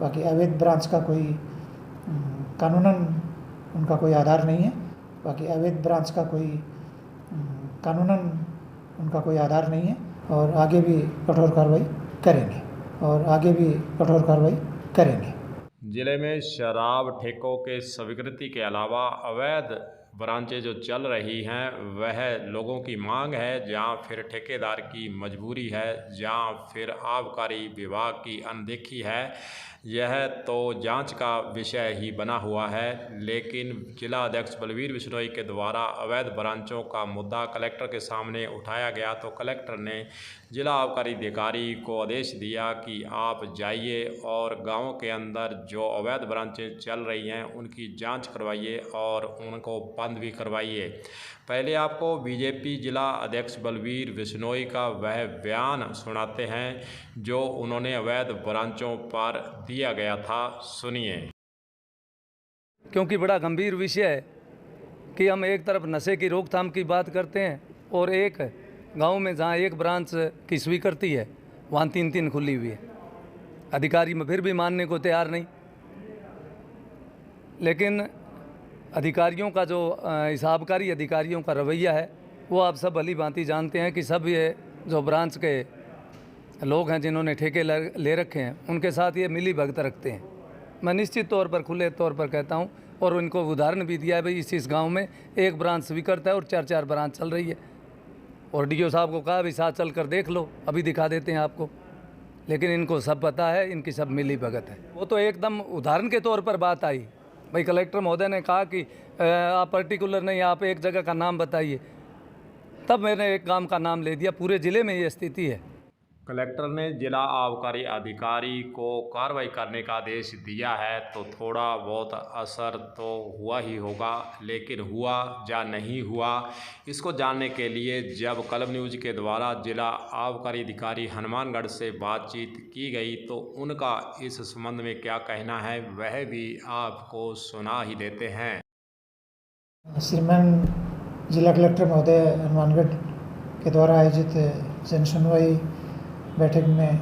बाकी अवैध ब्रांच का कोई कानूनन उनका कोई आधार नहीं है। बाकी अवैध ब्रांच का कोई कानूनन उनका कोई आधार नहीं है और आगे भी कठोर कार्रवाई करेंगे जिले में शराब ठेकों के स्वीकृति के अलावा अवैध ब्रांचें जो चल रही हैं वह लोगों की मांग है, जहां फिर ठेकेदार की मजबूरी है, जहां फिर आबकारी विभाग की अनदेखी है। यह तो जांच का विषय ही बना हुआ है। लेकिन जिला अध्यक्ष बलवीर बिश्नोई के द्वारा अवैध ब्रांचों का मुद्दा कलेक्टर के सामने उठाया गया तो कलेक्टर ने जिला आबकारी अधिकारी को आदेश दिया कि आप जाइए और गाँव के अंदर जो अवैध ब्रांचें चल रही हैं उनकी जांच करवाइए और उनको बंद भी करवाइए। पहले आपको बीजेपी जिला अध्यक्ष बलवीर बिश्नोई का वह बयान सुनाते हैं जो उन्होंने अवैध ब्रांचों पर दिया गया था। सुनिए। क्योंकि बड़ा गंभीर विषय है कि हम एक तरफ नशे की रोकथाम की बात करते हैं और एक गांव में जहां एक ब्रांच की स्वीकृति है वहां 3 खुली हुई है। अधिकारी में फिर भी मानने को तैयार नहीं। लेकिन अधिकारियों का जो हिसाबकारी अधिकारियों का रवैया है वो आप सब भली भांति जानते हैं कि सब ये जो ब्रांच के लोग हैं जिन्होंने ठेके ले रखे हैं उनके साथ ये मिली भगत रखते हैं। मैं निश्चित तौर पर खुले तौर पर कहता हूँ और उनको उदाहरण भी दिया है, भाई इस गांव में एक ब्रांच स्वीकृत है और 4 ब्रांच चल रही है। और डीओ साहब को कहा भी साथ चल कर देख लो, अभी दिखा देते हैं आपको। लेकिन इनको सब पता है, इनकी सब मिली भगत है। वो तो एकदम उदाहरण के तौर पर बात आई। भाई कलेक्टर महोदय ने कहा कि आप पर्टिकुलर नहीं, आप एक जगह का नाम बताइए, तब मैंने एक गांव का नाम ले दिया। पूरे ज़िले में ये स्थिति है। कलेक्टर ने जिला आबकारी अधिकारी को कार्रवाई करने का आदेश दिया है तो थोड़ा बहुत असर तो हुआ ही होगा, लेकिन हुआ या नहीं हुआ इसको जानने के लिए जब कलम न्यूज़ के द्वारा जिला आबकारी अधिकारी हनुमानगढ़ से बातचीत की गई तो उनका इस संबंध में क्या कहना है वह भी आपको सुना ही देते हैं। श्रीमान जिला कलेक्टर महोदय हनुमानगढ़ के द्वारा आयोजित जन सुनवाई बैठक में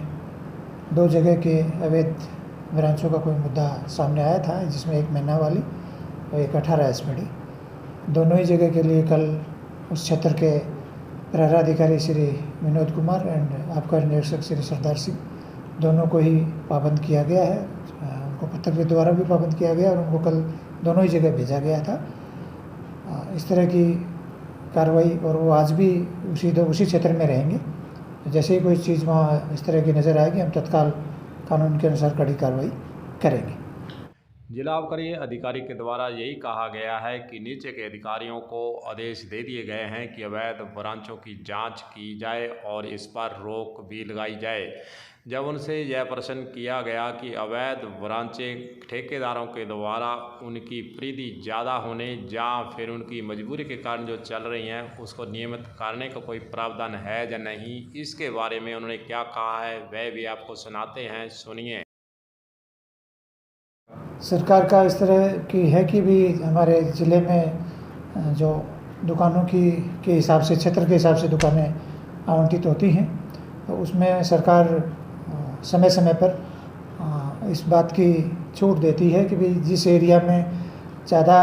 2 जगह के अवैध ब्रांचों का कोई मुद्दा सामने आया था, जिसमें एक महीना वाली और एक 18 एसपीडी। दोनों ही जगह के लिए कल उस क्षेत्र के प्रहराधिकारी श्री विनोद कुमार एंड आबकारी निरीक्षक श्री सरदार सिंह दोनों को ही पाबंद किया गया है। उनको पत्र के द्वारा भी पाबंद किया गया और उनको कल दोनों ही जगह भेजा गया था। इस तरह की कार्रवाई, और वो आज भी उसी क्षेत्र में रहेंगे। जैसे ही कोई चीज़ वहाँ इस तरह की नज़र आएगी हम तत्काल कानून के अनुसार कड़ी कार्रवाई करेंगे। जिला आबकारी अधिकारी के द्वारा यही कहा गया है कि नीचे के अधिकारियों को आदेश दे दिए गए हैं कि अवैध ब्रांचों की जांच की जाए और इस पर रोक भी लगाई जाए। जब उनसे यह प्रश्न किया गया कि अवैध ब्रांचें ठेकेदारों के द्वारा उनकी परिधि ज़्यादा होने या फिर उनकी मजबूरी के कारण जो चल रही हैं उसको नियमित करने का कोई प्रावधान है या नहीं, इसके बारे में उन्होंने क्या कहा है वह भी आपको सुनाते हैं। सुनिए। सरकार का इस तरह की है कि भी हमारे ज़िले में जो दुकानों के हिसाब से, क्षेत्र के हिसाब से दुकानें आवंटित होती हैं, तो उसमें सरकार समय समय पर इस बात की छूट देती है कि भाई जिस एरिया में ज़्यादा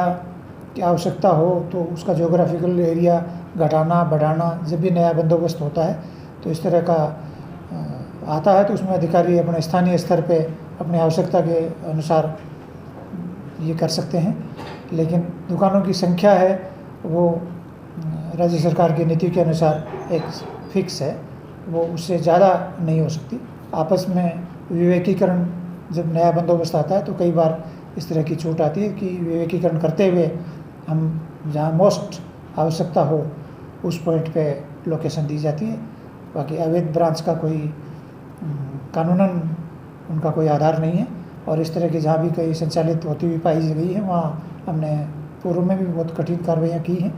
की आवश्यकता हो तो उसका ज्योग्राफिकल एरिया घटाना बढ़ाना, जब भी नया बंदोबस्त होता है तो इस तरह का आता है तो उसमें अधिकारी अपने स्थानीय स्तर पे अपनी आवश्यकता के अनुसार ये कर सकते हैं। लेकिन दुकानों की संख्या है वो राज्य सरकार की नीति के अनुसार एक फिक्स है, वो उससे ज़्यादा नहीं हो सकती। आपस में विवेकीकरण, जब नया बंदोबस्त आता है तो कई बार इस तरह की छूट आती है कि विवेकीकरण करते हुए हम जहाँ मोस्ट आवश्यकता हो उस पॉइंट पे लोकेशन दी जाती है। बाकी अवैध ब्रांच का कोई कानूनन उनका कोई आधार नहीं है और इस तरह की जहाँ भी कहीं संचालित होती हुई पाई गई है वहाँ हमने पूर्व में भी बहुत कठिन कार्रवाइयाँ की हैं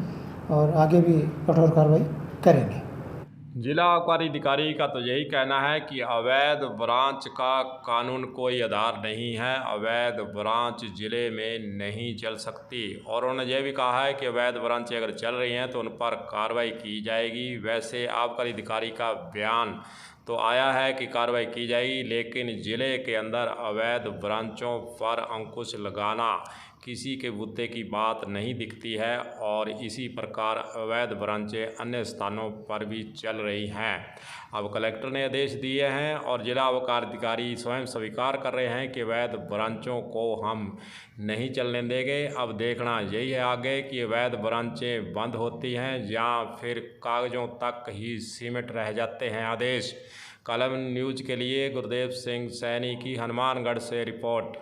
और आगे भी कठोर कार्रवाई करेंगे। जिला आबकारी अधिकारी का तो यही कहना है कि अवैध ब्रांच का कानून कोई आधार नहीं है, अवैध ब्रांच जिले में नहीं चल सकती। और उन्होंने यह भी कहा है कि अवैध ब्रांचें अगर चल रही हैं तो उन पर कार्रवाई की जाएगी। वैसे आबकारी अधिकारी का बयान तो आया है कि कार्रवाई की जाएगी, लेकिन ज़िले के अंदर अवैध ब्रांचों पर अंकुश लगाना किसी के बुद्धि की बात नहीं दिखती है और इसी प्रकार अवैध ब्रांचें अन्य स्थानों पर भी चल रही हैं। अब कलेक्टर ने आदेश दिए हैं और जिला आबकारी अधिकारी स्वयं स्वीकार कर रहे हैं कि अवैध ब्रांचों को हम नहीं चलने देंगे। अब देखना यही है आगे कि अवैध ब्रांचें बंद होती हैं या फिर कागज़ों तक ही सीमित रह जाते हैं आदेश। कलम न्यूज़ के लिए गुरदेव सिंह सैनी की हनुमानगढ़ से रिपोर्ट।